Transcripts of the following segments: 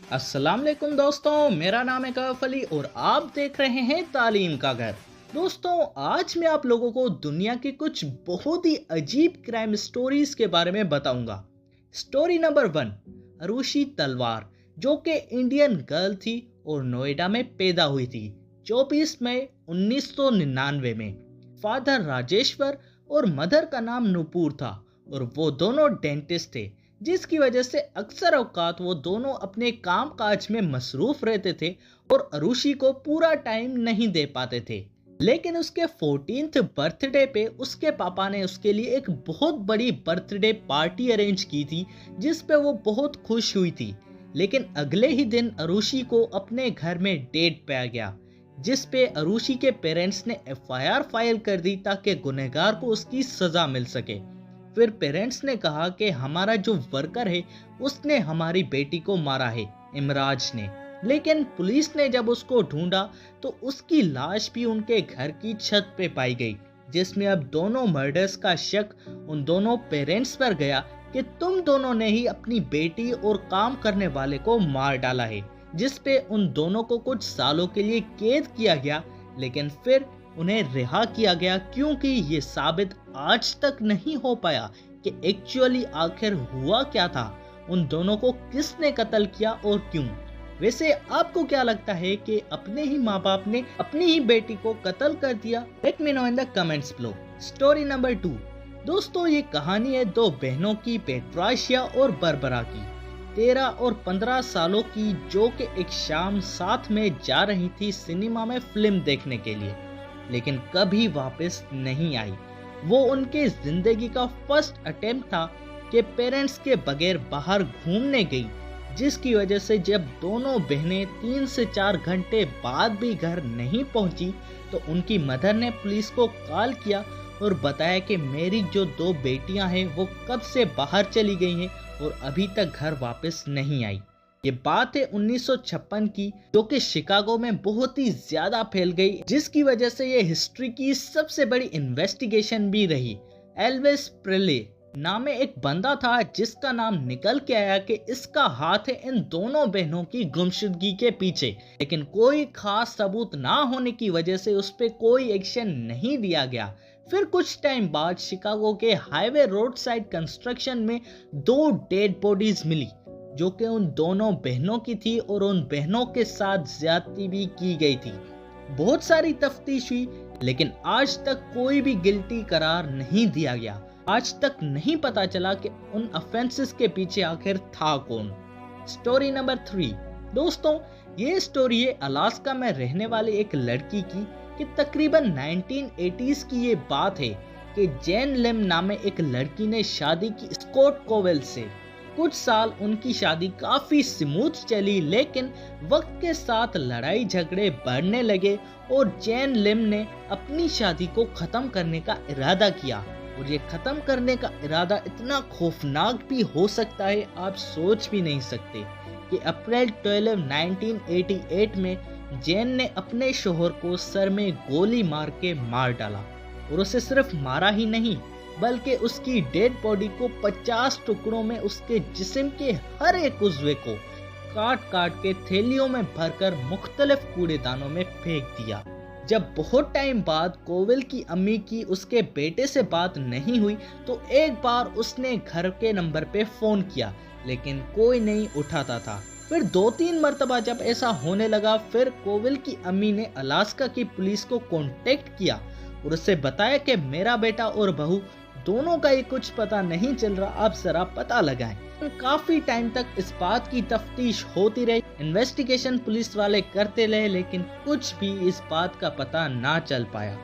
अस्सलाम वालेकुम दोस्तों, मेरा नाम है कफ अली और आप देख रहे हैं तालीम का घर। दोस्तों, आज मैं आप लोगों को दुनिया की कुछ बहुत ही अजीब क्राइम स्टोरीज के बारे में बताऊंगा। स्टोरी नंबर 1, अरुषि तलवार, जो कि इंडियन गर्ल थी और नोएडा में पैदा हुई थी 24 मई 1999 में। फादर राजेश्वर और मदर का नाम नुपुर था और वो दोनों डेंटिस्ट थे, जिसकी वजह से अक्सर औकात वो दोनों अपने काम काज में मसरूफ रहते थे और अरुषि को पूरा टाइम नहीं दे पाते थे। लेकिन उसके 14th बर्थडे पे उसके पापा ने उसके लिए एक बहुत बड़ी बर्थडे पार्टी अरेंज की थी, जिस पे वो बहुत खुश हुई थी। लेकिन अगले ही दिन अरुषि को अपने घर में डेट पे आ गया, जिस पे अरुषि के पेरेंट्स ने एफआईआर फाइल कर दी ताकि गुनहगार को उसकी सजा मिल सके। फिर पेरेंट्स ने कहा कि हमारा जो वर्कर है उसने हमारी बेटी को मारा है, इमराज ने। लेकिन पुलिस ने जब उसको ढूंढा तो उसकी लाश भी उनके घर की छत पे पाई गई, जिसमें अब दोनों मर्डर्स का शक उन दोनों पेरेंट्स पर गया कि तुम दोनों ने ही अपनी बेटी और काम करने वाले को मार डाला है, जिस पे उन दोनों को कुछ सालों के लिए कैद किया गया। लेकिन फिर उन्हें रिहा किया गया क्योंकि ये साबित आज तक नहीं हो पाया कि एक्चुअली आखिर हुआ क्या था, उन दोनों को किसने कत्ल किया और क्यों। वैसे आपको क्या लगता है कि अपने ही माँ बाप ने अपनी ही बेटी को कत्ल कर दिया? Let me know in the comments below. Story number 2, दोस्तों ये कहानी है दो बहनों की, पेट्राशिया और बरबरा की, 13 और 15 सालों की, जो कि एक शाम साथ में जा रही थी सिनेमा में फिल्म देखने के लिए, लेकिन कभी वापस नहीं आई। वो उनके जिंदगी का फर्स्ट अटेम्प्ट था कि पेरेंट्स के बगैर बाहर घूमने गई, जिसकी वजह से जब दोनों बहनें 3 से 4 घंटे बाद भी घर नहीं पहुंची तो उनकी मदर ने पुलिस को कॉल किया और बताया कि मेरी जो 2 बेटियां हैं वो कब से बाहर चली गई हैं और अभी तक घर वापस नहीं आई। ये बात है 1956 की, जो कि शिकागो में बहुत ही ज्यादा फैल गई, जिसकी वजह से ये हिस्ट्री की सबसे बड़ी इन्वेस्टिगेशन भी रही। एल्विस प्रेले नाम में एक बंदा था जिसका नाम निकल के आया कि इसका हाथ है इन दोनों बहनों की गुमशुदगी के पीछे, लेकिन कोई खास सबूत ना होने की वजह से उस पर कोई एक्शन नहीं लिया गया। फिर कुछ टाइम बाद शिकागो के हाईवे रोड साइड कंस्ट्रक्शन में 2 डेड बॉडीज मिली, जो कि उन दोनों बहनों की थी और उन बहनों के साथ ज्यादती भी की गई थी। बहुत सारी तफ्तीश हुई, लेकिन आज तक कोई भी गिल्टी करार नहीं दिया गया। आज तक नहीं पता चला कि उन ऑफेंसेस के पीछे आखिर था कौन। स्टोरी नंबर 3, दोस्तों ये स्टोरी है अलास्का में रहने वाली एक लड़की की कि तकरीबन 1980s की ये बात है कि जेन लिम नामे एक लड़की ने शादी की स्कॉट कोवेल से। कुछ साल उनकी शादी काफी स्मूथ चली, लेकिन वक्त के साथ लड़ाई झगड़े बढ़ने लगे और जेन लिम ने अपनी शादी को खत्म करने का इरादा किया। और ये खत्म करने का इरादा इतना खौफनाक भी हो सकता है, आप सोच भी नहीं सकते कि अप्रैल 12, 1988 में जेन ने अपने शोहर को सर में गोली मार के मार डाला। और उसे सिर्फ मारा ही नहीं, बल्कि उसकी डेड बॉडी को 50 टुकड़ों में उसके जिस्म के हर एक उज़्वे को काट काट के थैलियों में भरकर मुख्तलिफ कूड़ेदानों में फेंक दिया। जब बहुत टाइम बाद कोविल की अम्मी की उसके बेटे से बात नहीं हुई तो एक बार उसने घर के नंबर पे फोन किया, लेकिन कोई नहीं उठाता था। फिर 2-3 मरतबा जब ऐसा होने लगा, फिर कोविल की अम्मी ने अलास्का की पुलिस को कांटेक्ट किया और उससे बताया कि मेरा बेटा और बहू दोनों का ही कुछ पता नहीं चल रहा, आप जरा पता लगाएं। काफी टाइम तक इस बात की तफ्तीश होती रही, इन्वेस्टिगेशन पुलिस वाले करते रहे, लेकिन कुछ भी इस बात का पता ना चल पाया।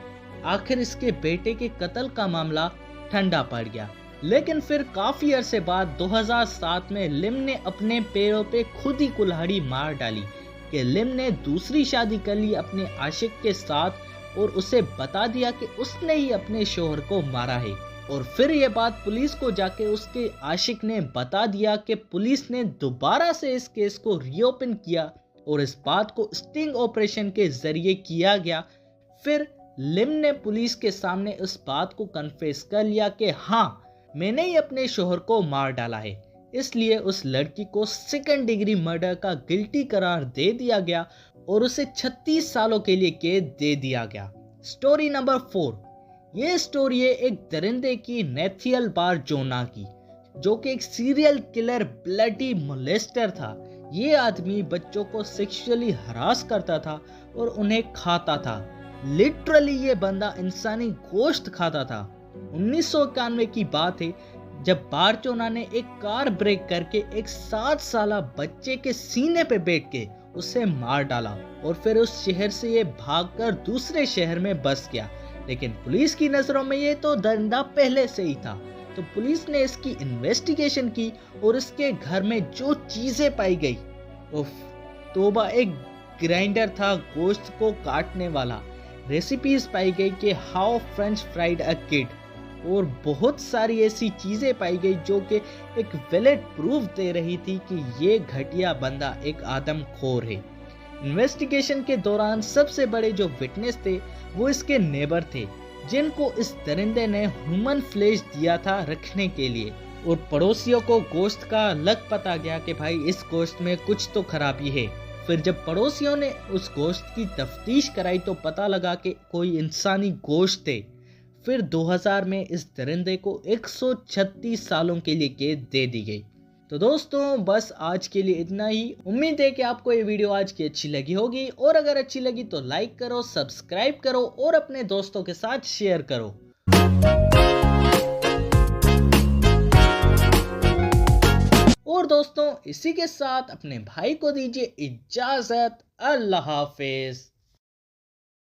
आखिर इसके बेटे के कत्ल का मामला ठंडा पड़ गया। लेकिन फिर काफी अरसे बाद 2007 में लिम ने अपने पैरों पे खुद ही कुल्हाड़ी मार डाली कि लिम ने दूसरी शादी कर ली अपने आशिक के साथ और उसे बता दिया कि उसने ही अपने शोहर को मारा है। और फिर ये बात पुलिस को जाके उसके आशिक ने बता दिया कि पुलिस ने दोबारा से इस केस को रीओपन किया और इस बात को स्टिंग ऑपरेशन के जरिए किया गया। फिर लिम ने पुलिस के सामने इस बात को कन्फेस कर लिया कि हाँ, मैंने ही अपने शोहर को मार डाला है। इसलिए उस लड़की को सेकंड डिग्री मर्डर का गिल्टी करार दे दिया गया और उसे 36 सालों के लिए कैद दे दिया गया। Story number 4। ये स्टोरी है एक दरिंदे की, नेथियल बारजोना की, जो कि एक सीरियल किलर ब्लडी मोलेस्टर था। ये आदमी बच्चों को सेक्सुअली हरास करता था और उन्हें खाता था। लिटरली ये बंदा इंसानी गोश्त खाता था। 1991 की बात है जब बारजोना ने एक कार ब्रेक करके एक 7 साला बच्चे के सीने पे बैठ के उसे मार डाला और फिर उस शहर से ये भागकर दूसरे शहर में बस गया। लेकिन पुलिस की नजरों में ये तो दरिंदा पहले से ही था। तो पुलिस ने इसकी इन्वेस्टिगेशन की और इसके घर में जो चीजें पाई गई, उफ तोबा, एक ग्राइंडर था गोश्त को काटने वाला, रेसिपीज पाई गई कि how French fried a kid, और बहुत सारी ऐसी चीजें पाई गई जो कि एक वैलिड प्रूफ दे रही थी कि ये घटिया बंदा एक आदमखोर है। इन्वेस्टिगेशन के दौरान सबसे बड़े जो विटनेस थे वो इसके नेबर थे, जिनको इस दरिंदे ने ह्यूमन फ्लेश दिया था रखने के लिए, और पड़ोसियों को गोश्त का लग पता गया कि भाई इस गोश्त में कुछ तो खराबी है। फिर जब पड़ोसियों ने उस गोश्त की तफ्तीश कराई तो पता लगा कि कोई इंसानी गोश्त है। फिर 2000 में इस दरिंदे को 136 सालों के लिए कैद दे दी गई। तो दोस्तों बस आज के लिए इतना ही। उम्मीद है कि आपको ये वीडियो आज की अच्छी लगी होगी, और अगर अच्छी लगी तो लाइक करो, सब्सक्राइब करो और अपने दोस्तों के साथ शेयर करो। और दोस्तों इसी के साथ अपने भाई को दीजिए इजाजत। अल्लाह हाफिज।